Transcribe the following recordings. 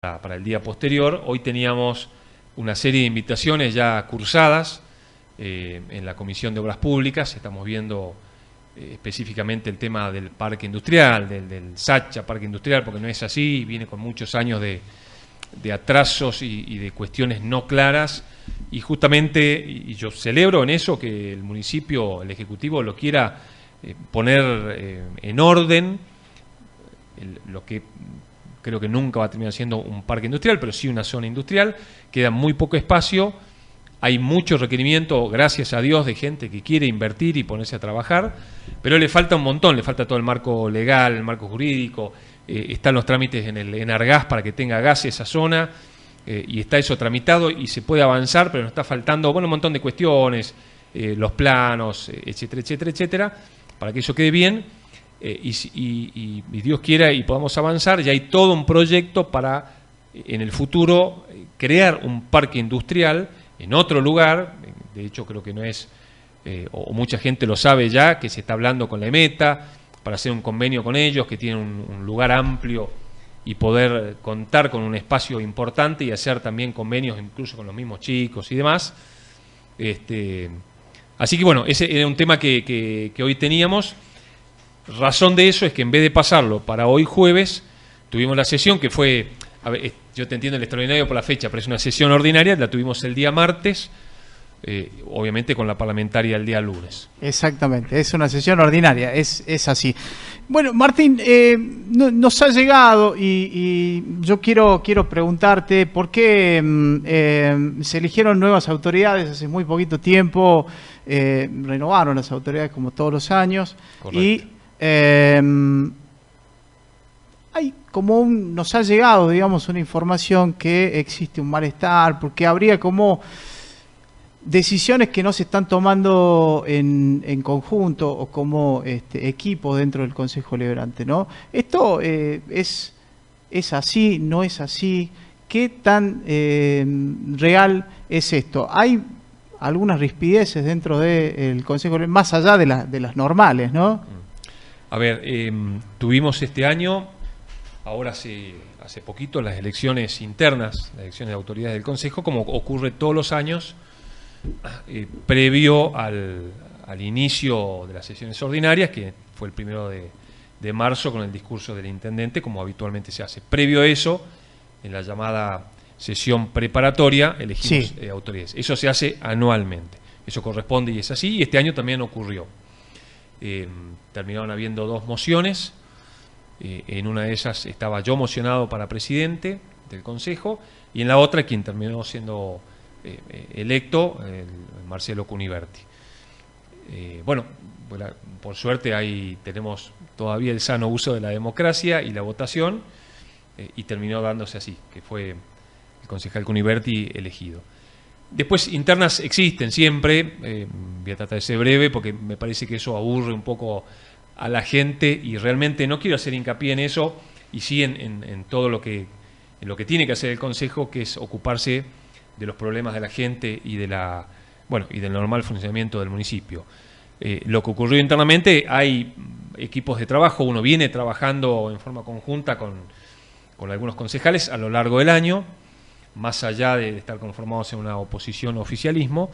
para el día posterior. Hoy teníamos una serie de invitaciones ya cursadas en la Comisión de Obras Públicas. Estamos viendo específicamente el tema del parque industrial, del Sacha Parque Industrial, porque no es así, viene con muchos años de atrasos y de cuestiones no claras, y justamente, y yo celebro en eso que el municipio, el Ejecutivo lo quiera poner en orden, lo que creo que nunca va a terminar siendo un parque industrial, pero sí una zona industrial. Queda muy poco espacio, hay mucho requerimiento, gracias a Dios, de gente que quiere invertir y ponerse a trabajar, pero le falta un montón, le falta todo el marco legal, el marco jurídico, están los trámites en el Enargas para que tenga gas esa zona, y está eso tramitado y se puede avanzar, pero nos está faltando un montón de cuestiones, los planos, etcétera, etcétera, etcétera, para que eso quede bien. Y Dios quiera y podamos avanzar. Ya hay todo un proyecto para en el futuro crear un parque industrial en otro lugar. De hecho creo que no es, o mucha gente lo sabe ya, que se está hablando con la EMETA para hacer un convenio con ellos, que tienen un lugar amplio y poder contar con un espacio importante y hacer también convenios incluso con los mismos chicos y demás. Así que bueno, ese era un tema que hoy teníamos. Razón de eso es que en vez de pasarlo para hoy jueves, tuvimos la sesión que fue, a ver, yo te entiendo el extraordinario por la fecha, pero es una sesión ordinaria, la tuvimos el día martes, obviamente con la parlamentaria el día lunes. Exactamente, es una sesión ordinaria, es así. Bueno, Martín, nos ha llegado y yo quiero preguntarte por qué se eligieron nuevas autoridades hace muy poquito tiempo, renovaron las autoridades como todos los años. Correcto. Y hay como nos ha llegado, digamos, una información que existe un malestar, porque habría como decisiones que no se están tomando en conjunto o como equipo dentro del Consejo Deliberante, ¿no? Esto es así, no es así. ¿Qué tan real es esto? ¿Hay algunas rispideces dentro del Consejo Deliberante, más allá de las normales, ¿no? A ver, tuvimos este año, ahora hace poquito, las elecciones internas, las elecciones de autoridades del Consejo, como ocurre todos los años, previo al inicio de las sesiones ordinarias, que fue el 1 de marzo con el discurso del intendente, como habitualmente se hace. Previo a eso, en la llamada sesión preparatoria, elegimos autoridades. Eso se hace anualmente, eso corresponde y es así, y este año también ocurrió. Terminaron habiendo 2 mociones, en una de ellas estaba yo mocionado para presidente del Consejo, y en la otra quien terminó siendo electo, Marcelo Cuniverti. Bueno, por suerte ahí tenemos todavía el sano uso de la democracia y la votación, y terminó dándose así, que fue el concejal Cuniverti elegido. Después internas existen siempre, voy a tratar de ser breve porque me parece que eso aburre un poco a la gente y realmente no quiero hacer hincapié en eso, y sí en todo lo que tiene que hacer el Consejo, que es ocuparse de los problemas de la gente y del normal funcionamiento del municipio. Lo que ocurrió internamente, hay equipos de trabajo, uno viene trabajando en forma conjunta con algunos concejales a lo largo del año, más allá de estar conformados en una oposición o oficialismo,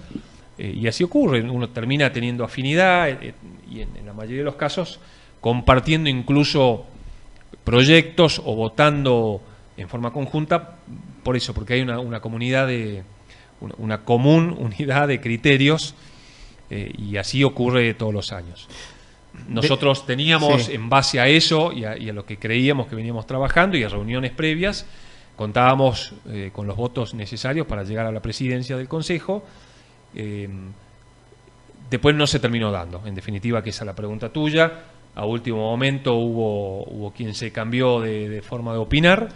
y así ocurre, uno termina teniendo afinidad y en la mayoría de los casos compartiendo incluso proyectos o votando en forma conjunta, por eso, porque hay una comunidad una común unidad de criterios, y así ocurre todos los años. Nosotros teníamos, en base a eso y a lo que creíamos que veníamos trabajando y a reuniones previas, contábamos con los votos necesarios para llegar a la presidencia del Consejo. Después no se terminó dando, en definitiva, que esa es la pregunta tuya. A último momento hubo quien se cambió de forma de opinar.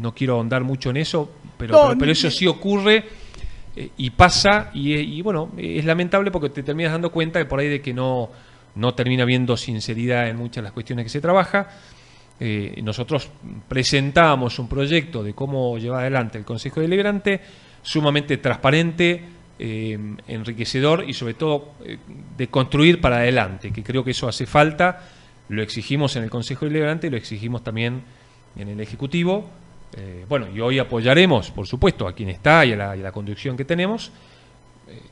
No quiero ahondar mucho en eso, pero eso sí ocurre y pasa, y bueno, es lamentable porque te terminas dando cuenta que por ahí de que no termina habiendo sinceridad en muchas de las cuestiones que se trabaja. Nosotros presentamos un proyecto de cómo llevar adelante el Consejo Deliberante, sumamente transparente, enriquecedor y sobre todo de construir para adelante, que creo que eso hace falta. Lo exigimos en el Consejo Deliberante y lo exigimos también en el Ejecutivo. Bueno, y hoy apoyaremos, por supuesto, a quien está y a la conducción que tenemos,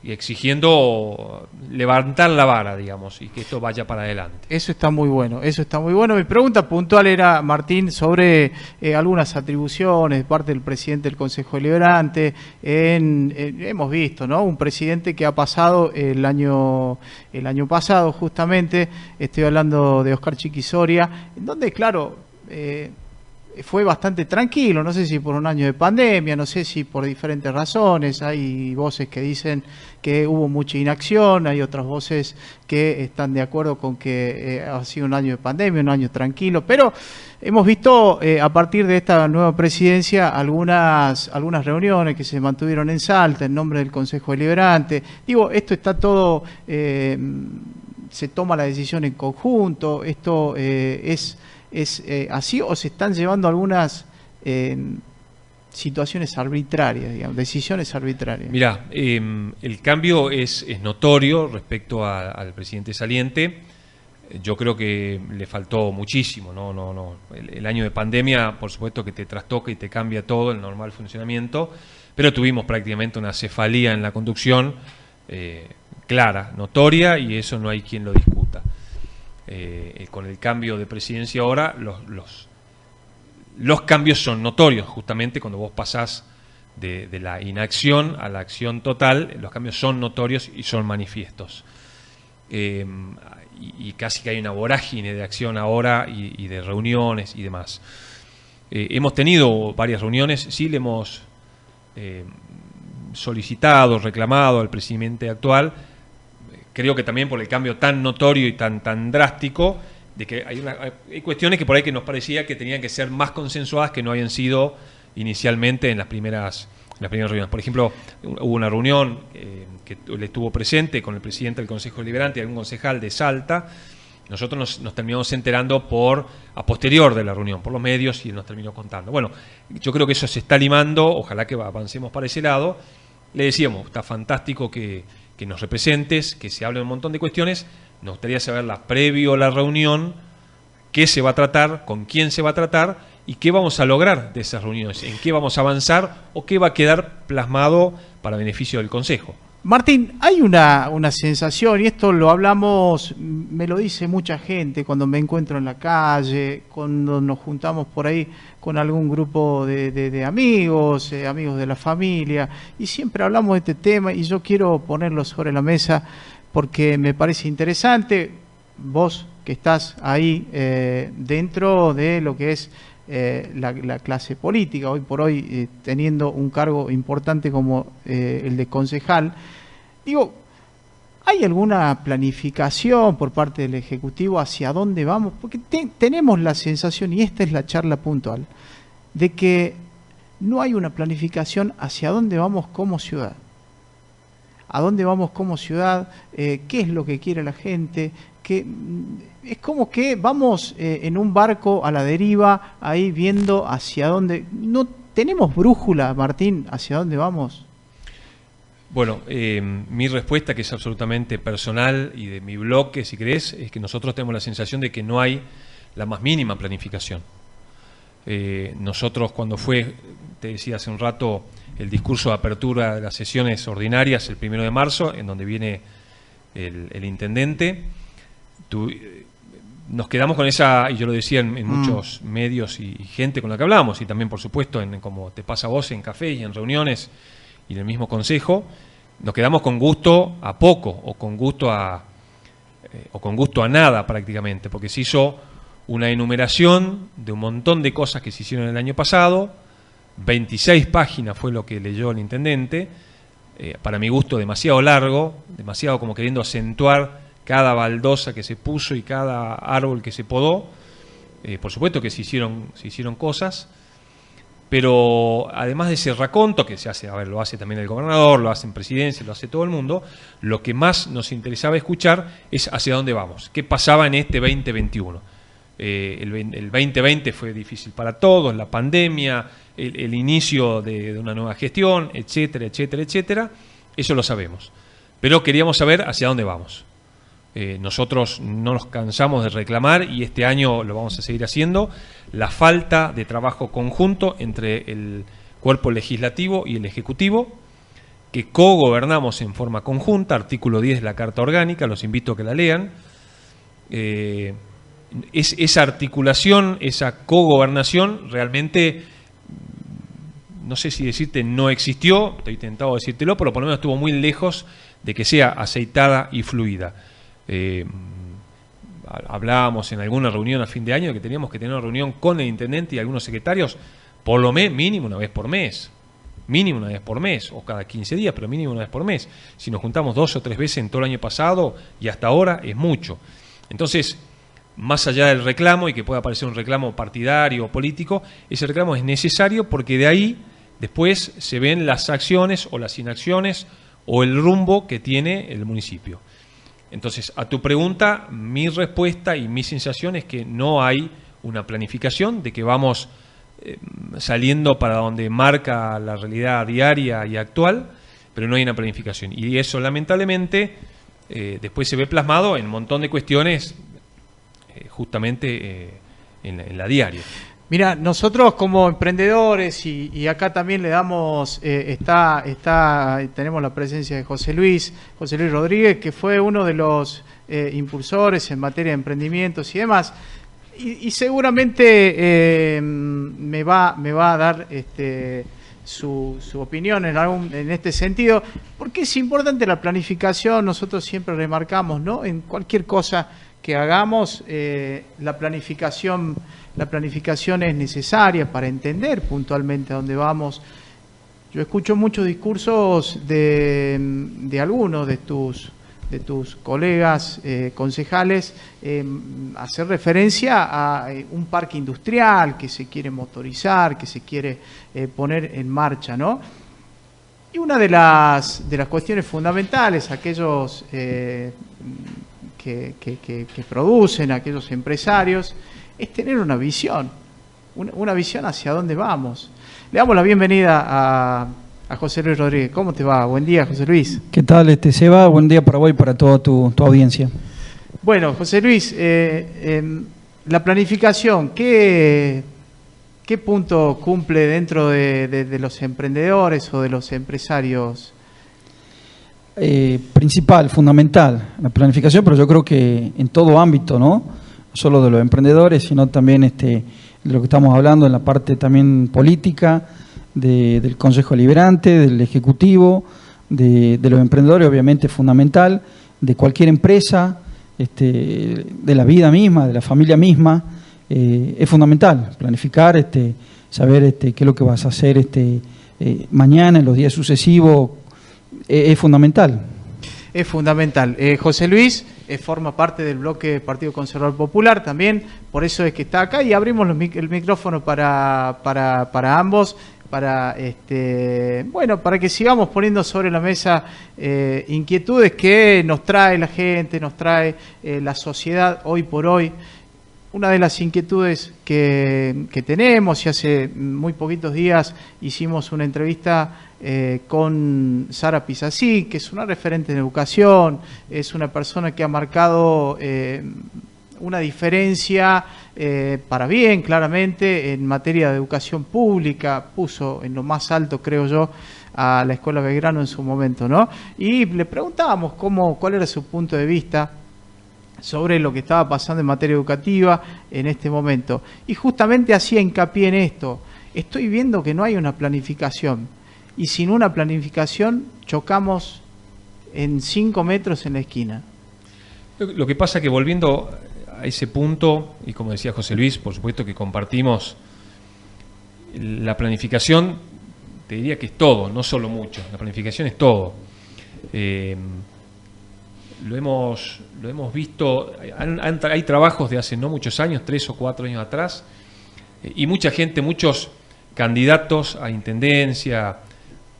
y exigiendo levantar la vara, digamos, y que esto vaya para adelante. Eso está muy bueno, eso está muy bueno. Mi pregunta puntual era, Martín, sobre algunas atribuciones de parte del presidente del Consejo Deliberante. Hemos visto, ¿no?, un presidente que ha pasado el año pasado, justamente, estoy hablando de Oscar Chiquisoria, en donde, claro, fue bastante tranquilo, no sé si por un año de pandemia, no sé si por diferentes razones. Hay voces que dicen que hubo mucha inacción, hay otras voces que están de acuerdo con que ha sido un año de pandemia, un año tranquilo, pero hemos visto a partir de esta nueva presidencia algunas reuniones que se mantuvieron en Salta en nombre del Consejo Deliberante. Digo, esto está todo, se toma la decisión en conjunto, esto ¿es así o se están llevando algunas situaciones arbitrarias, digamos, decisiones arbitrarias? Mirá, el cambio es notorio respecto al presidente saliente. Yo creo que le faltó muchísimo, no. El año de pandemia, por supuesto que te trastoca y te cambia todo el normal funcionamiento, pero tuvimos prácticamente una cefalía en la conducción clara, notoria, y eso no hay quien lo discuta. Con el cambio de presidencia ahora, los cambios son notorios, justamente cuando vos pasás de la inacción a la acción total, los cambios son notorios y son manifiestos. Y casi que hay una vorágine de acción ahora y de reuniones y demás. Hemos tenido varias reuniones, sí le hemos solicitado, reclamado al presidente actual. Creo que también por el cambio tan notorio y tan drástico, de que hay cuestiones que por ahí que nos parecía que tenían que ser más consensuadas, que no habían sido inicialmente en las primeras reuniones. Por ejemplo, hubo una reunión que él estuvo presente con el presidente del Consejo Deliberante y algún concejal de Salta. Nosotros nos terminamos enterando a posterior de la reunión, por los medios, y él nos terminó contando. Bueno, yo creo que eso se está limando, ojalá que avancemos para ese lado. Le decíamos, está fantástico que nos representes, que se hable un montón de cuestiones. Nos gustaría saberla previo a la reunión, qué se va a tratar, con quién se va a tratar y qué vamos a lograr de esas reuniones, en qué vamos a avanzar o qué va a quedar plasmado para beneficio del Consejo. Martín, hay una sensación, y esto lo hablamos, me lo dice mucha gente cuando me encuentro en la calle, cuando nos juntamos por ahí con algún grupo de amigos, amigos de la familia, y siempre hablamos de este tema, y yo quiero ponerlo sobre la mesa porque me parece interesante. Vos que estás ahí dentro de lo que es la clase política, hoy por hoy teniendo un cargo importante como el de concejal, digo, ¿hay alguna planificación por parte del Ejecutivo hacia dónde vamos? Porque tenemos la sensación, y esta es la charla puntual, de que no hay una planificación hacia dónde vamos como ciudad. ¿A dónde vamos como ciudad? ¿Qué es lo que quiere la gente? Que es como que vamos en un barco a la deriva, ahí viendo hacia dónde. ¿No tenemos brújula, Martín, hacia dónde vamos? Bueno, mi respuesta, que es absolutamente personal y de mi bloque, si querés, es que nosotros tenemos la sensación de que no hay la más mínima planificación. Nosotros, cuando fue, te decía hace un rato, el discurso de apertura de las sesiones ordinarias el 1 de marzo, en donde viene el intendente, nos quedamos con esa, y yo lo decía en muchos medios y gente con la que hablamos, y también por supuesto como te pasa a vos en cafés y en reuniones y en el mismo consejo, nos quedamos con gusto a poco o con gusto a nada prácticamente, porque se hizo una enumeración de un montón de cosas que se hicieron el año pasado. 26 páginas fue lo que leyó el intendente, para mi gusto demasiado largo, demasiado como queriendo acentuar cada baldosa que se puso y cada árbol que se podó. Por supuesto que se hicieron cosas, pero además de ese raconto que se hace, lo hace también el gobernador, lo hace en presidencia, lo hace todo el mundo, lo que más nos interesaba escuchar es hacia dónde vamos, qué pasaba en este 2021. El 2020 fue difícil para todos, la pandemia, el inicio de una nueva gestión, etcétera, etcétera, etcétera. Eso lo sabemos. Pero queríamos saber hacia dónde vamos. Nosotros no nos cansamos de reclamar, y este año lo vamos a seguir haciendo, la falta de trabajo conjunto entre el cuerpo legislativo y el ejecutivo, que cogobernamos en forma conjunta, artículo 10 de la Carta Orgánica, los invito a que la lean. Esa articulación, esa cogobernación realmente, no sé si decirte no existió, estoy tentado de decírtelo, pero por lo menos estuvo muy lejos de que sea aceitada y fluida. Hablábamos en alguna reunión a fin de año de que teníamos que tener una reunión con el intendente y algunos secretarios, por lo menos mínimo una vez por mes. Mínimo una vez por mes, o cada 15 días, pero mínimo una vez por mes. Si nos juntamos 2 o 3 veces en todo el año pasado y hasta ahora, es mucho. Entonces, más allá del reclamo, y que pueda parecer un reclamo partidario o político, ese reclamo es necesario porque de ahí después se ven las acciones o las inacciones o el rumbo que tiene el municipio. Entonces, a tu pregunta, mi respuesta y mi sensación es que no hay una planificación, de que vamos saliendo para donde marca la realidad diaria y actual, pero no hay una planificación. Y eso, lamentablemente, después se ve plasmado en un montón de cuestiones, justamente en la diaria. Mira, nosotros como emprendedores, y acá también le damos, tenemos la presencia de José Luis Rodríguez, que fue uno de los impulsores en materia de emprendimientos y demás, y seguramente me va a dar su opinión en este sentido, porque es importante la planificación. Nosotros siempre remarcamos, ¿no?, en cualquier cosa que hagamos, la planificación es necesaria para entender puntualmente a dónde vamos. Yo escucho muchos discursos de algunos de tus colegas concejales hacer referencia a un parque industrial que se quiere motorizar, que se quiere poner en marcha, ¿no? Y una de las cuestiones fundamentales, aquellos que producen, aquellos empresarios, es tener una visión hacia dónde vamos. Le damos la bienvenida a José Luis Rodríguez. ¿Cómo te va? Buen día, José Luis. ¿Qué tal, Seba? Buen día para vos y para toda tu audiencia. Bueno, José Luis, la planificación, ¿qué punto cumple dentro de los emprendedores o de los empresarios? Principal, fundamental, la planificación, pero yo creo que en todo ámbito, ¿no? No solo de los emprendedores, sino también de lo que estamos hablando en la parte también política, del Consejo Deliberante, del Ejecutivo, de los emprendedores, obviamente fundamental, de cualquier empresa, de la vida misma, de la familia misma, es fundamental planificar, saber qué es lo que vas a hacer mañana, en los días sucesivos, es fundamental. Es fundamental. José Luis forma parte del bloque Partido Conservador Popular también, por eso es que está acá, y abrimos el micrófono para ambos, para que sigamos poniendo sobre la mesa inquietudes que nos trae la gente, nos trae la sociedad hoy por hoy. Una de las inquietudes que tenemos, y hace muy poquitos días hicimos una entrevista con Sara Pisací, que es una referente en educación, es una persona que ha marcado una diferencia para bien, claramente, en materia de educación pública. Puso en lo más alto, creo yo, a la Escuela Belgrano en su momento, ¿no? Y le preguntábamos cuál era su punto de vista sobre lo que estaba pasando en materia educativa en este momento. Y justamente hacía hincapié en esto. Estoy viendo que no hay una planificación. Y sin una planificación chocamos en 5 metros en la esquina. Lo que pasa es que, volviendo a ese punto, y como decía José Luis, por supuesto que compartimos, la planificación, te diría que es todo, no solo mucho. La planificación es todo. Lo hemos visto, hay trabajos de hace no muchos años, 3 o 4 años atrás, y mucha gente, muchos candidatos a intendencia,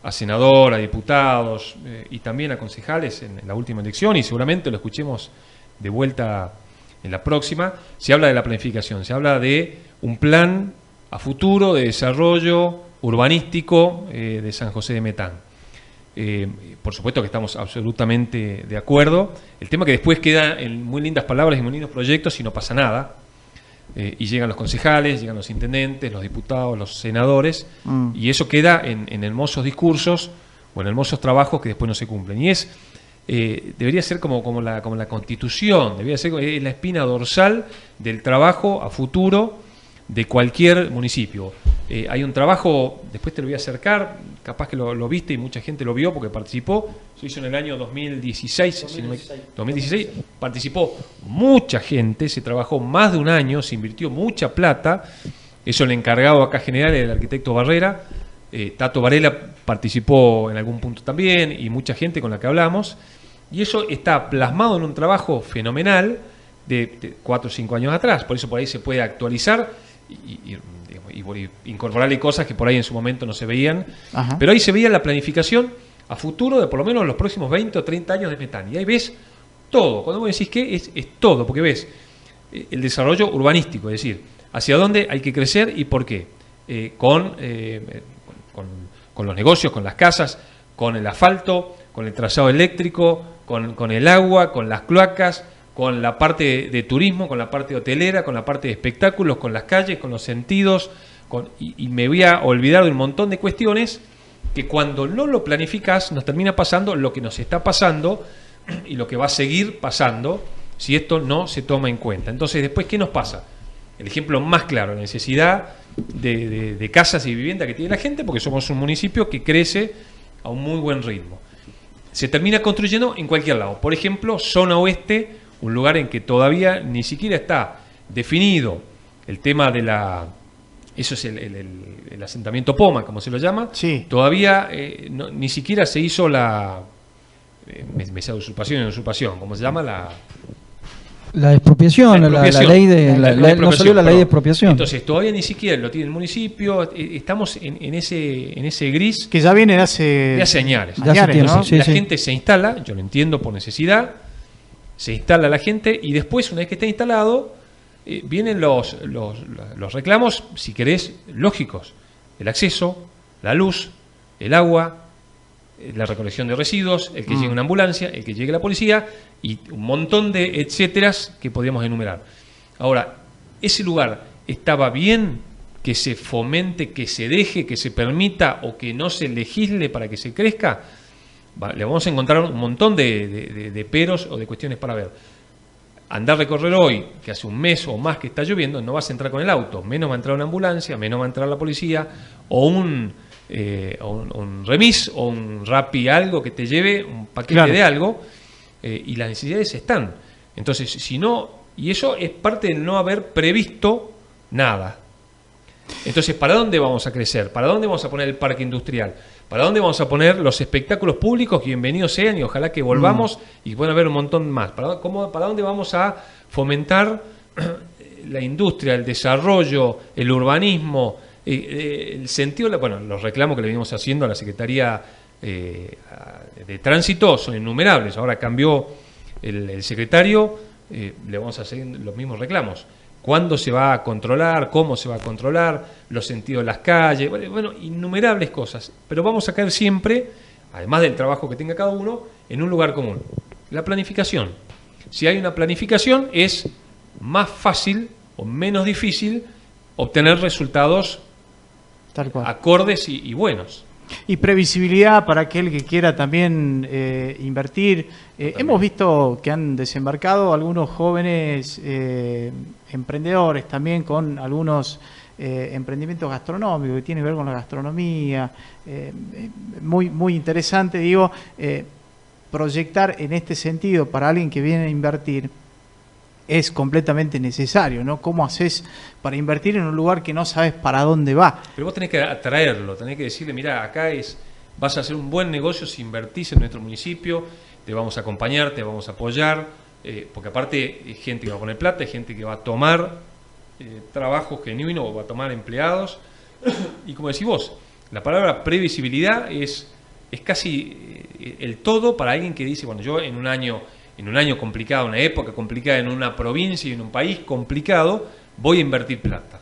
a senador, a diputados y también a concejales en la última elección, y seguramente lo escuchemos de vuelta en la próxima. Se habla de la planificación, se habla de un plan a futuro de desarrollo urbanístico de San José de Metán. Por supuesto que estamos absolutamente de acuerdo. El tema que después queda en muy lindas palabras y muy lindos proyectos y no pasa nada. Y llegan los concejales, llegan los intendentes, los diputados, los senadores, y eso queda en hermosos discursos o en hermosos trabajos que después no se cumplen. Y debería ser como la Constitución, debería ser la espina dorsal del trabajo a futuro de cualquier municipio. Hay un trabajo, después te lo voy a acercar, capaz que lo viste y mucha gente lo vio porque participó, se hizo en el año 2016, 2016, participó mucha gente, se trabajó más de un año, se invirtió mucha plata, eso el encargado acá general es el arquitecto Barrera, Tato Varela participó en algún punto también y mucha gente con la que hablamos, y eso está plasmado en un trabajo fenomenal de 4 o 5 años atrás, por eso por ahí se puede actualizar y incorporarle cosas que por ahí en su momento no se veían. Ajá. Pero ahí se veía la planificación a futuro de por lo menos los próximos 20 o 30 años de Metán. Y ahí ves todo. Cuando vos decís que es todo, porque ves el desarrollo urbanístico, es decir, hacia dónde hay que crecer y por qué. Con los negocios, con las casas, con el asfalto, con el trazado eléctrico, con el agua, con las cloacas, con la parte de turismo, con la parte hotelera, con la parte de espectáculos, con las calles, con los sentidos, y me voy a olvidar de un montón de cuestiones que cuando no lo planificás nos termina pasando lo que nos está pasando y lo que va a seguir pasando si esto no se toma en cuenta. Entonces, después, ¿qué nos pasa? El ejemplo más claro, la necesidad de casas y vivienda que tiene la gente, porque somos un municipio que crece a un muy buen ritmo. Se termina construyendo en cualquier lado. Por ejemplo, zona oeste, un lugar en que todavía ni siquiera está definido el tema de eso es el asentamiento Poma, como se lo llama. Sí. Todavía ni siquiera se hizo me sea usurpación, ¿cómo se llama? La expropiación, la ley no salió la ley de expropiación. Entonces, todavía ni siquiera lo tiene el municipio. Estamos en ese gris. Que ya viene de hace años. ¿No? Sí, la gente se instala, yo lo entiendo por necesidad. Se instala la gente y después, una vez que está instalado, vienen los reclamos, si querés, lógicos. El acceso, la luz, el agua, la recolección de residuos, el que llegue una ambulancia, el que llegue la policía y un montón de etcéteras que podríamos enumerar. Ahora, ¿ese lugar estaba bien que se fomente, que se deje, que se permita o que no se legisle para que se crezca? Le vamos a encontrar un montón de peros o de cuestiones para ver. Andar a recorrer hoy, que hace un mes o más que está lloviendo, no vas a entrar con el auto, menos va a entrar una ambulancia, menos va a entrar la policía, o un remis, o un Rappi, algo que te lleve un paquete de algo, y las necesidades están. Entonces, si no, y eso es parte de no haber previsto nada. Entonces, ¿para dónde vamos a crecer? ¿Para dónde vamos a poner el parque industrial? ¿Para dónde vamos a poner los espectáculos públicos? Que bienvenidos sean y ojalá que volvamos y puedan haber un montón más. ¿Para dónde vamos a fomentar la industria, el desarrollo, el urbanismo, el sentido? Bueno, los reclamos que le venimos haciendo a la Secretaría de Tránsito son innumerables. Ahora cambió el secretario, le vamos a hacer los mismos reclamos. ¿Cuándo se va a controlar? ¿Cómo se va a controlar? Los sentidos de las calles. Bueno, innumerables cosas. Pero vamos a caer siempre, además del trabajo que tenga cada uno, en un lugar común. La planificación. Si hay una planificación, es más fácil o menos difícil obtener resultados tal cual, acordes y buenos. Y previsibilidad para aquel que quiera también invertir. Hemos visto que han desembarcado algunos jóvenes emprendedores también con algunos emprendimientos gastronómicos que tienen que ver con la gastronomía. Muy interesante, digo, proyectar en este sentido para alguien que viene a invertir. Es completamente necesario, ¿no? ¿Cómo haces para invertir en un lugar que no sabes para dónde va? Pero vos tenés que atraerlo, tenés que decirle, mira, acá vas a hacer un buen negocio si invertís en nuestro municipio, te vamos a acompañar, te vamos a apoyar, porque aparte hay gente que va a poner plata, hay gente que va a tomar trabajo genuino o va a tomar empleados, y como decís vos, la palabra previsibilidad es casi el todo para alguien que dice, bueno, yo en un año complicado, una época complicada, en una provincia y en un país complicado, voy a invertir plata.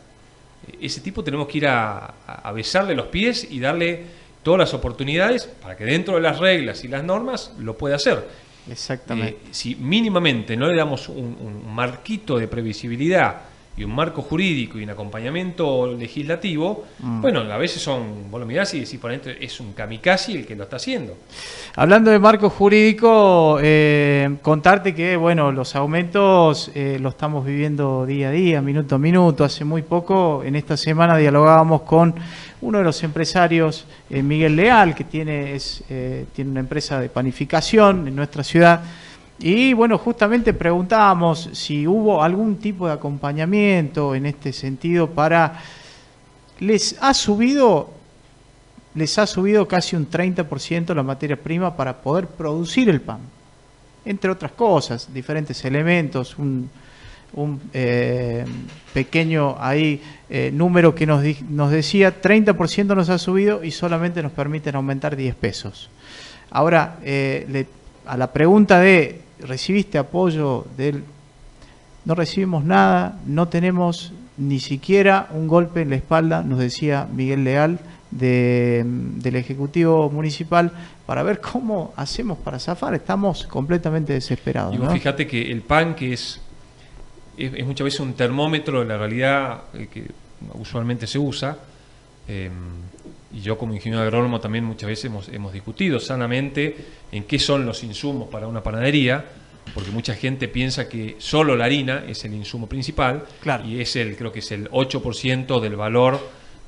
Ese tipo tenemos que ir a besarle los pies y darle todas las oportunidades para que dentro de las reglas y las normas lo pueda hacer. Exactamente. Si mínimamente no le damos un marquito de previsibilidad y un marco jurídico y un acompañamiento legislativo, bueno, a veces vos lo mirás y decís por dentro, es un kamikaze el que lo está haciendo. Hablando de marco jurídico, contarte que, bueno, los aumentos lo estamos viviendo día a día, minuto a minuto. Hace muy poco, en esta semana, dialogábamos con uno de los empresarios, Miguel Leal, que tiene una empresa de panificación en nuestra ciudad. Y bueno, justamente preguntábamos si hubo algún tipo de acompañamiento en este sentido para... Les ha subido casi un 30% la materia prima para poder producir el pan. Entre otras cosas, diferentes elementos, un pequeño ahí número que nos decía 30% nos ha subido y solamente nos permiten aumentar 10 pesos. Ahora, a la pregunta de ¿recibiste apoyo de él? No recibimos nada, no tenemos ni siquiera un golpe en la espalda, nos decía Miguel Leal del Ejecutivo Municipal, para ver cómo hacemos para zafar. Estamos completamente desesperados. Y vos ¿no? fíjate que el pan, que es muchas veces un termómetro de la realidad que usualmente se usa, y yo como ingeniero agrónomo también muchas veces hemos discutido sanamente en qué son los insumos para una panadería, porque mucha gente piensa que solo la harina es el insumo principal, claro. Y creo que es el 8% del valor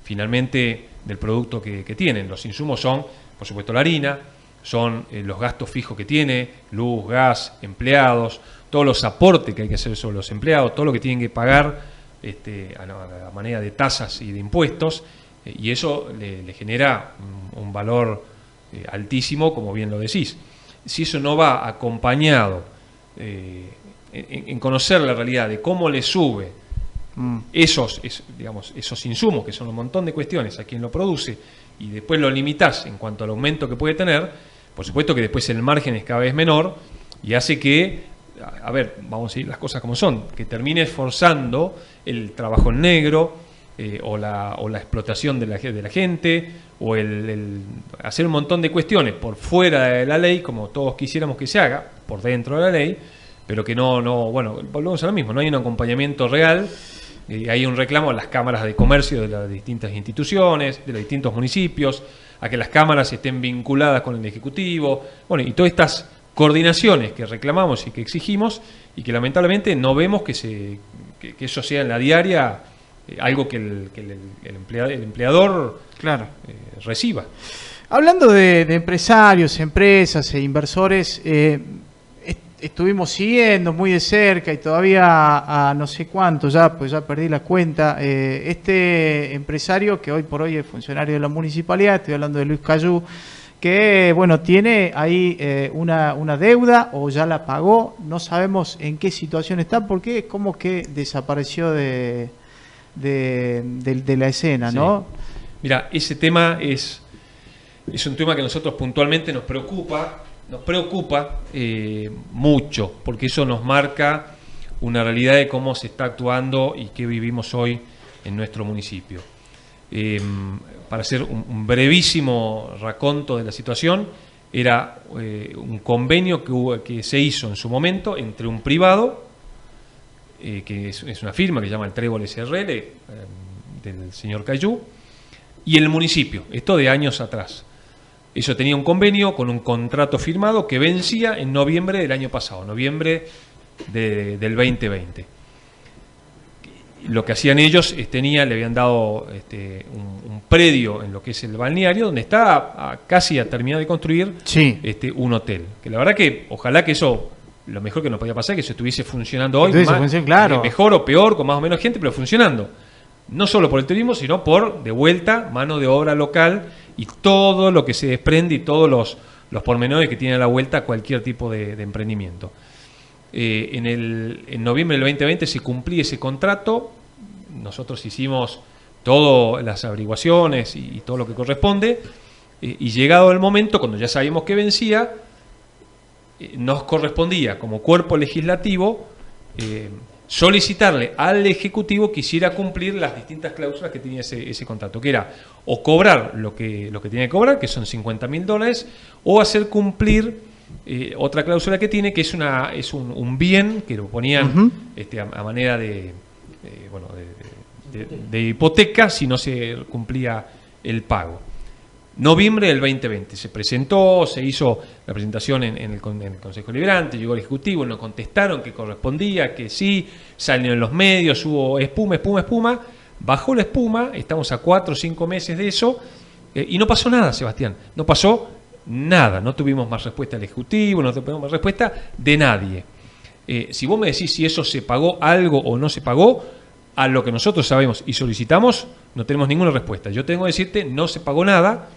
finalmente del producto que tienen. Los insumos son, por supuesto, la harina, son los gastos fijos que tiene, luz, gas, empleados, todos los aportes que hay que hacer sobre los empleados, todo lo que tienen que pagar a la manera de tasas y de impuestos, y eso le genera un valor altísimo, como bien lo decís. Si eso no va acompañado en conocer la realidad de cómo le sube esos insumos, que son un montón de cuestiones a quien lo produce, y después lo limitás en cuanto al aumento que puede tener, por supuesto que después el margen es cada vez menor y hace que, a ver, vamos a decir las cosas como son, que termine esforzando el trabajo en negro, o la explotación de la gente, o el hacer un montón de cuestiones por fuera de la ley, como todos quisiéramos que se haga, por dentro de la ley, pero que bueno, volvemos a lo mismo, no hay un acompañamiento real. Hay un reclamo a las cámaras de comercio de las distintas instituciones, de los distintos municipios, a que las cámaras estén vinculadas con el Ejecutivo, bueno, y todas estas coordinaciones que reclamamos y que exigimos, y que lamentablemente no vemos que eso sea en la diaria algo que el empleador claro. Reciba. Hablando de empresarios, empresas e inversores, estuvimos siguiendo muy de cerca y todavía a no sé cuánto pues ya perdí la cuenta, este empresario que hoy por hoy es funcionario de la municipalidad, estoy hablando de Luis Cayú, que bueno, tiene ahí una deuda o ya la pagó, no sabemos en qué situación está porque es como que desapareció de la escena, ¿no? Sí. Mira, ese tema es un tema que a nosotros puntualmente nos preocupa mucho, porque eso nos marca una realidad de cómo se está actuando y qué vivimos hoy en nuestro municipio. Para hacer un brevísimo raconto de la situación, era un convenio que se hizo en su momento entre un privado, que es una firma que se llama el Trébol SRL, del señor Cayú, y el municipio, esto de años atrás. Eso tenía un convenio con un contrato firmado que vencía en noviembre del año pasado, noviembre del 2020. Lo que hacían ellos le habían dado un predio en lo que es el balneario, donde está casi a terminar de construir sí. Un hotel. Que la verdad que ojalá que eso, lo mejor que nos podía pasar es que eso estuviese funcionando hoy, claro. Mejor o peor, con más o menos gente, pero funcionando. No solo por el turismo, sino por, de vuelta, mano de obra local y todo lo que se desprende y todos los pormenores que tiene a la vuelta cualquier tipo de emprendimiento. En noviembre del 2020 se cumplía ese contrato, nosotros hicimos todas las averiguaciones y todo lo que corresponde, y llegado el momento, cuando ya sabíamos que vencía, nos correspondía como cuerpo legislativo solicitarle al Ejecutivo que hiciera cumplir las distintas cláusulas que tenía ese contrato, que era o cobrar lo que tenía que cobrar, que son $50.000, o hacer cumplir otra cláusula que tiene, que es un bien que lo ponían a manera de hipoteca si no se cumplía el pago. Noviembre del 2020 se presentó, se hizo la presentación en el Consejo Deliberante, llegó el Ejecutivo, nos contestaron que correspondía, que sí, salieron en los medios, hubo espuma, bajó la espuma, estamos a 4 o 5 meses de eso, y no pasó nada, Sebastián, no pasó nada, no tuvimos más respuesta del Ejecutivo, no tuvimos más respuesta de nadie. Si vos me decís si eso se pagó algo o no se pagó, a lo que nosotros sabemos y solicitamos, no tenemos ninguna respuesta. Yo tengo que decirte, no se pagó nada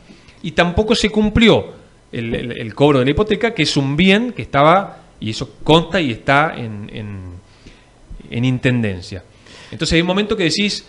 y tampoco se cumplió el cobro de la hipoteca, que es un bien que estaba, y eso consta y está en intendencia. Entonces hay un momento que decís,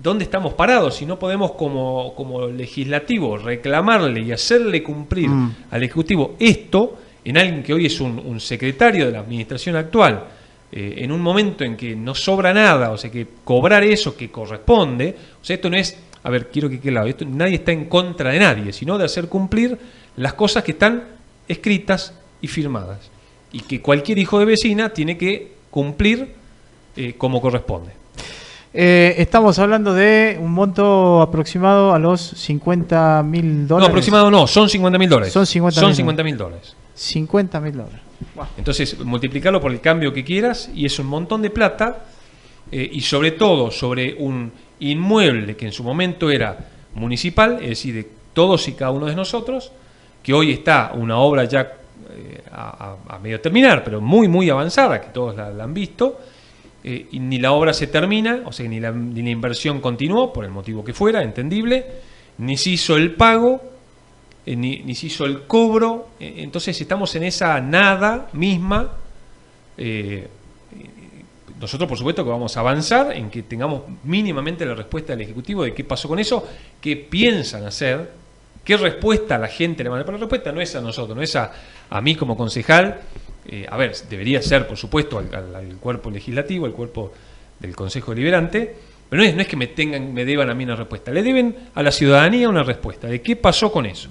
¿dónde estamos parados? Si no podemos como legislativo reclamarle y hacerle cumplir al Ejecutivo esto, en alguien que hoy es un secretario de la administración actual, en un momento en que no sobra nada, o sea que cobrar eso que corresponde, o sea, esto no es, a ver, quiero que quede claro, esto, nadie está en contra de nadie, sino de hacer cumplir las cosas que están escritas y firmadas, y que cualquier hijo de vecina tiene que cumplir como corresponde. Estamos hablando de un monto aproximado a los $50.000. No, aproximado no, son $50.000. Son $50.000. $50.000. Wow. Entonces, multiplicarlo por el cambio que quieras y es un montón de plata, y sobre todo sobre un inmueble que en su momento era municipal, es decir, de todos y cada uno de nosotros, que hoy está una obra ya a medio terminar, pero muy avanzada, que todos la han visto, y ni la obra se termina, o sea, ni la inversión continuó, por el motivo que fuera, entendible, ni se hizo el pago, ni se hizo el cobro. Entonces estamos en esa nada misma. Nosotros, por supuesto, que vamos a avanzar en que tengamos mínimamente la respuesta del Ejecutivo de qué pasó con eso, qué piensan hacer, qué respuesta la gente le manda. Pero la respuesta no es a nosotros, no es a mí como concejal. A ver, debería ser, por supuesto, al cuerpo legislativo, al cuerpo del Consejo Deliberante, pero no es que me deban a mí una respuesta, le deben a la ciudadanía una respuesta de qué pasó con eso.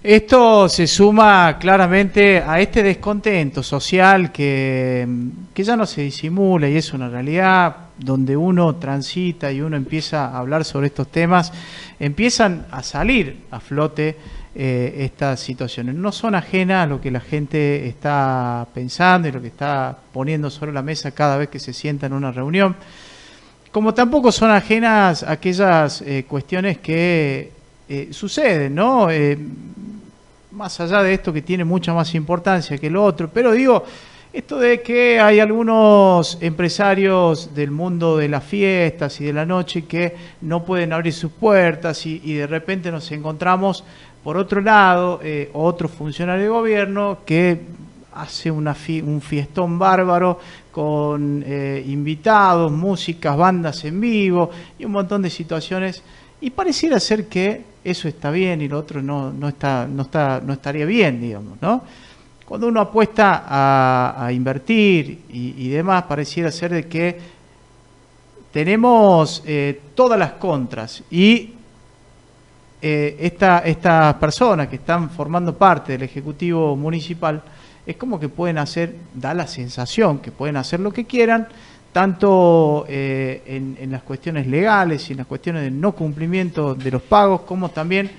Esto se suma claramente a este descontento social que ya no se disimula y es una realidad donde uno transita y uno empieza a hablar sobre estos temas, empiezan a salir a flote estas situaciones. No son ajenas a lo que la gente está pensando y lo que está poniendo sobre la mesa cada vez que se sienta en una reunión, como tampoco son ajenas a aquellas cuestiones que suceden, ¿no? Más allá de esto que tiene mucha más importancia que lo otro, pero digo, esto de que hay algunos empresarios del mundo de las fiestas y de la noche que no pueden abrir sus puertas y de repente nos encontramos, por otro lado, otro funcionario de gobierno que hace un fiestón bárbaro con invitados, músicas, bandas en vivo y un montón de situaciones. Y pareciera ser que eso está bien y lo otro no estaría bien, digamos, ¿no? Cuando uno apuesta a invertir y demás, pareciera ser de que tenemos todas las contras y estas personas que están formando parte del Ejecutivo Municipal es como que pueden hacer, da la sensación que pueden hacer lo que quieran, tanto en las cuestiones legales y en las cuestiones de no cumplimiento de los pagos, como también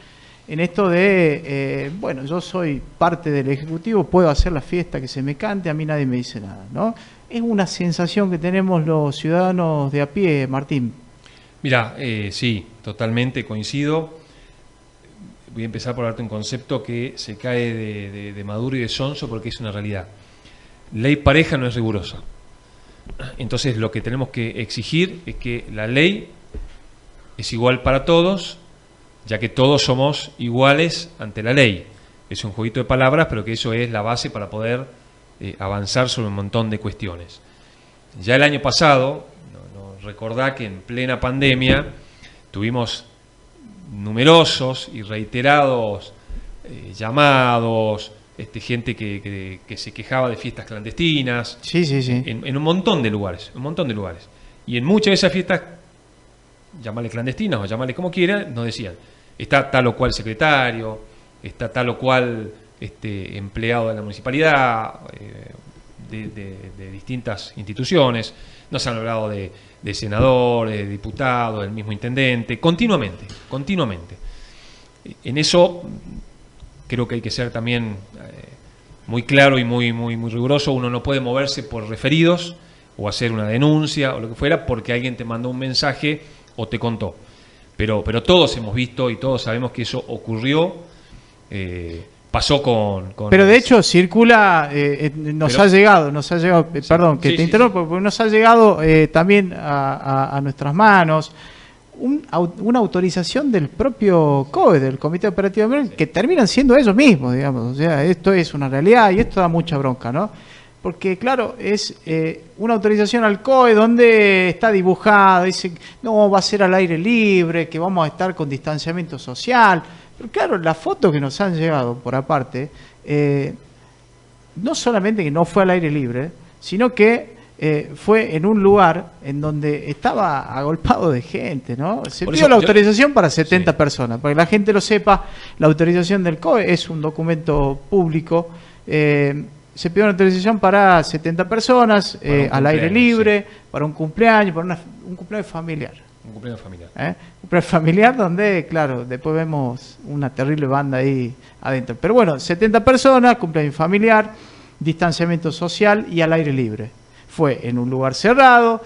en esto de, bueno, yo soy parte del Ejecutivo, puedo hacer la fiesta que se me cante, a mí nadie me dice nada, ¿no? Es una sensación que tenemos los ciudadanos de a pie, Martín. Mira, sí, totalmente coincido. Voy a empezar por darte un concepto que se cae de maduro y de sonso porque es una realidad. Ley pareja no es rigurosa. Entonces lo que tenemos que exigir es que la ley es igual para todos, ya que todos somos iguales ante la ley. Es un jueguito de palabras, pero que eso es la base para poder avanzar sobre un montón de cuestiones. Ya el año pasado, recordá que en plena pandemia tuvimos numerosos y reiterados llamados, gente que se quejaba de fiestas clandestinas, Sí. en un montón de lugares, Y en muchas de esas fiestas, llamarle clandestinas o llamarle como quiera, nos decían, está tal o cual secretario, está tal o cual empleado de la municipalidad, de distintas instituciones, nos han hablado de senadores, de diputados, del mismo intendente, continuamente. En eso creo que hay que ser también muy claro y muy riguroso. Uno no puede moverse por referidos o hacer una denuncia o lo que fuera porque alguien te mandó un mensaje o te contó. Pero todos hemos visto y todos sabemos que eso ocurrió, pasó con... Pero de hecho circula, ha llegado, perdón que sí, te interrumpo, porque nos ha llegado también a nuestras manos una autorización del propio COE, del Comité Operativo de Emergencia, que terminan siendo ellos mismos, digamos. O sea, esto es una realidad y esto da mucha bronca, ¿no? Porque, claro, es una autorización al COE donde está dibujado, dice, no, va a ser al aire libre, que vamos a estar con distanciamiento social. Pero, claro, la foto que nos han llegado, por aparte, no solamente que no fue al aire libre, sino que fue en un lugar en donde estaba agolpado de gente, ¿no? Se pidió la autorización para 70 personas. Para que la gente lo sepa, la autorización del COE es un documento público. Se pidió una autorización para 70 personas al aire libre, para un cumpleaños, para un cumpleaños familiar. Un cumpleaños familiar. Un cumpleaños familiar donde, claro, después vemos una terrible banda ahí adentro. Pero bueno, 70 personas, cumpleaños familiar, distanciamiento social y al aire libre. Fue en un lugar cerrado,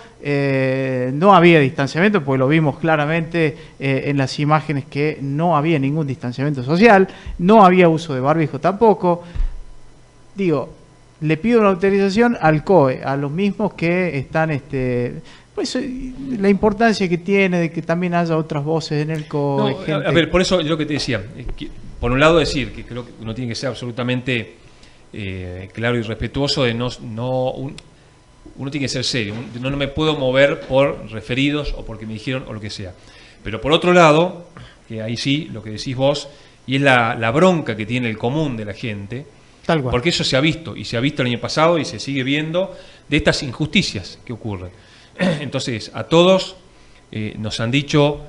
no había distanciamiento, porque lo vimos claramente en las imágenes que no había ningún distanciamiento social, no había uso de barbijo tampoco. Digo, le pido una autorización al COE, a los mismos que están, pues la importancia que tiene de que también haya otras voces en el COE. No, a ver, por eso yo lo que te decía, por un lado decir que creo que uno tiene que ser absolutamente claro y respetuoso de uno tiene que ser serio, no me puedo mover por referidos o porque me dijeron o lo que sea. Pero por otro lado, que ahí sí, lo que decís vos, y es la bronca que tiene el común de la gente, tal cual. Porque eso se ha visto, y se ha visto el año pasado y se sigue viendo, de estas injusticias que ocurren. Entonces, a todos nos han dicho,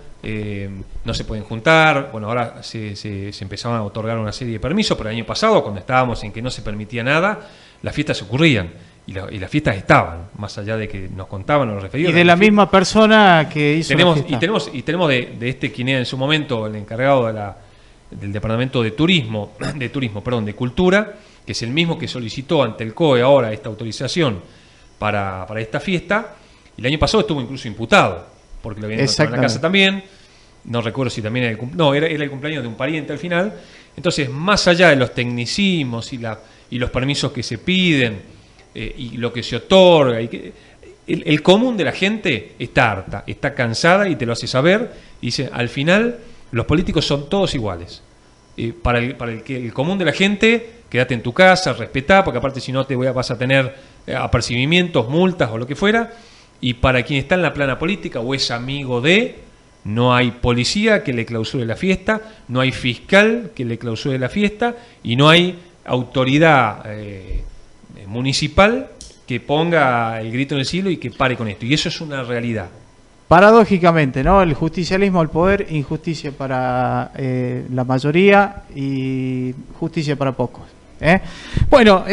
no se pueden juntar, bueno, ahora se empezaban a otorgar una serie de permisos, pero el año pasado, cuando estábamos en que no se permitía nada, las fiestas ocurrían. Y las fiestas estaban, más allá de que nos contaban o nos referían. Y de la misma persona que hizo la fiesta. Y tenemos de quien era en su momento el encargado del Departamento de Cultura, que es el mismo que solicitó ante el COE ahora esta autorización para esta fiesta. Y el año pasado estuvo incluso imputado, porque lo habían encontrado en la casa también. No recuerdo si también era el cumpleaños de un pariente al final. Entonces, más allá de los tecnicismos y los permisos que se piden, y lo que se otorga, el común de la gente está harta, está cansada y te lo hace saber, y dice, al final los políticos son todos iguales. Para el común de la gente, quédate en tu casa, respetá, porque aparte si no vas a tener apercibimientos, multas o lo que fuera, y para quien está en la plana política o es amigo no hay policía que le clausure la fiesta, no hay fiscal que le clausure la fiesta, y no hay autoridad municipal que ponga el grito en el cielo y que pare con esto. Y eso es una realidad. Paradójicamente, ¿no? El justicialismo al poder, injusticia para la mayoría y justicia para pocos. Bueno,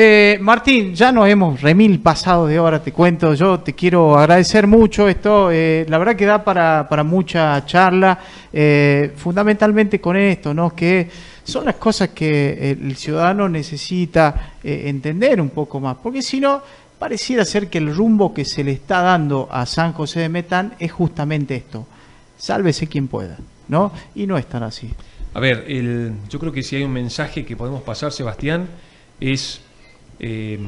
Martín, ya nos hemos remil pasado de hora, te cuento. Yo te quiero agradecer mucho esto. La verdad que da para mucha charla, fundamentalmente con esto, ¿no? Que son las cosas que el ciudadano necesita entender un poco más, porque si no, pareciera ser que el rumbo que se le está dando a San José de Metán es justamente esto: sálvese quien pueda, ¿no? Y no es tan así. A ver, yo creo que si hay un mensaje que podemos pasar, Sebastián, es que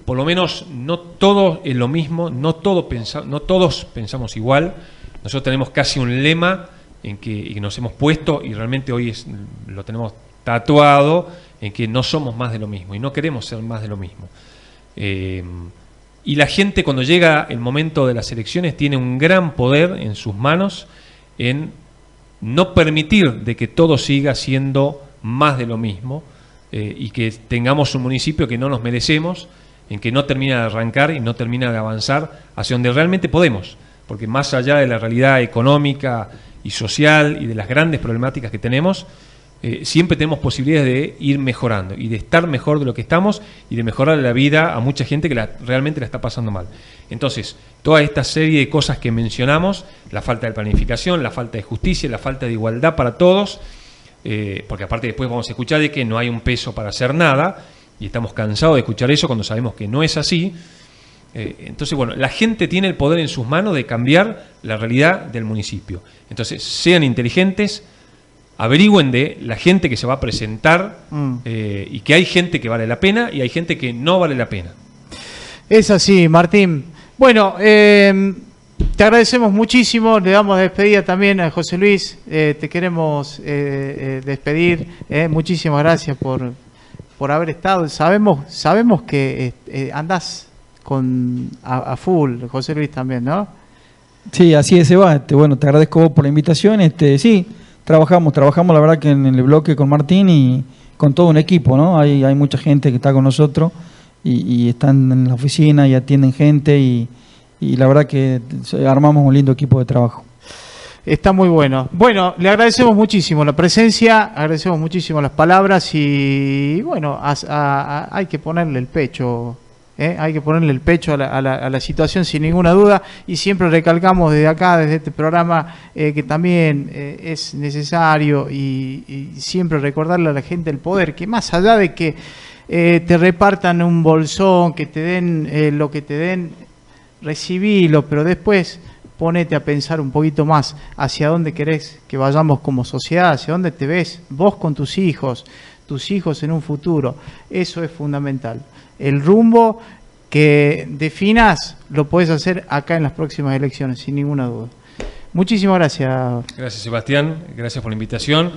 por lo menos no todo es lo mismo, no todos pensamos igual. Nosotros tenemos casi un lema en que nos hemos puesto, y realmente hoy lo tenemos tatuado, en que no somos más de lo mismo y no queremos ser más de lo mismo. Y la gente, cuando llega el momento de las elecciones, tiene un gran poder en sus manos en no permitir de que todo siga siendo más de lo mismo, y que tengamos un municipio que no nos merecemos, en que no termina de arrancar y no termina de avanzar hacia donde realmente podemos, porque más allá de la realidad económica y social y de las grandes problemáticas que tenemos, siempre tenemos posibilidades de ir mejorando y de estar mejor de lo que estamos y de mejorar la vida a mucha gente que realmente la está pasando mal. Entonces, toda esta serie de cosas que mencionamos, la falta de planificación, la falta de justicia, la falta de igualdad para todos, porque aparte después vamos a escuchar de que no hay un peso para hacer nada, y estamos cansados de escuchar eso cuando sabemos que no es así. Entonces, bueno, la gente tiene el poder en sus manos de cambiar la realidad del municipio. Entonces, sean inteligentes, averigüen de la gente que se va a presentar, y que hay gente que vale la pena y hay gente que no vale la pena. Es así, Martín. Bueno, te agradecemos muchísimo, le damos despedida también a José Luis, te queremos despedir, muchísimas gracias por haber estado. Sabemos que andás a full, José Luis también, ¿no? Sí, así es, Seba. Bueno, te agradezco vos por la invitación. Sí, trabajamos la verdad que en el bloque con Martín y con todo un equipo, ¿no? Hay mucha gente que está con nosotros y están en la oficina y atienden gente y la verdad que armamos un lindo equipo de trabajo. Está muy bueno. Bueno, le agradecemos muchísimo la presencia, agradecemos muchísimo las palabras y bueno, hay que ponerle el pecho, hay que ponerle el pecho a la situación sin ninguna duda, y siempre recalcamos desde acá, desde este programa, que también es necesario y siempre recordarle a la gente el poder, que más allá de que te repartan un bolsón, que te den lo que te den, recibilo, pero después ponete a pensar un poquito más hacia dónde querés que vayamos como sociedad, hacia dónde te ves vos con tus hijos en un futuro. Eso es fundamental. El rumbo que definas lo podés hacer acá en las próximas elecciones, sin ninguna duda. Muchísimas gracias. Gracias, Sebastián, gracias por la invitación,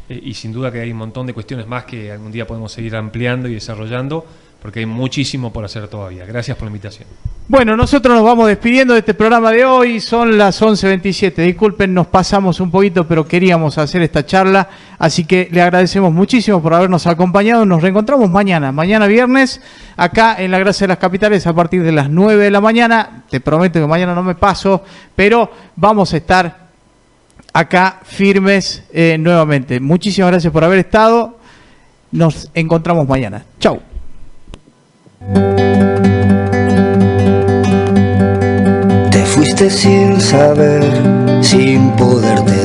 y sin duda que hay un montón de cuestiones más que algún día podemos seguir ampliando y desarrollando, porque hay muchísimo por hacer todavía. Gracias por la invitación. Bueno, nosotros nos vamos despidiendo de este programa de hoy, son las 11:27. Disculpen, nos pasamos un poquito, pero queríamos hacer esta charla, así que le agradecemos muchísimo por habernos acompañado. Nos reencontramos mañana viernes, acá en La Gracia de las Capitales, a partir de las 9 de la mañana. Te prometo que mañana no me paso, pero vamos a estar acá firmes nuevamente. Muchísimas gracias por haber estado. Nos encontramos mañana. Chau. Te fuiste sin saber, sin poderte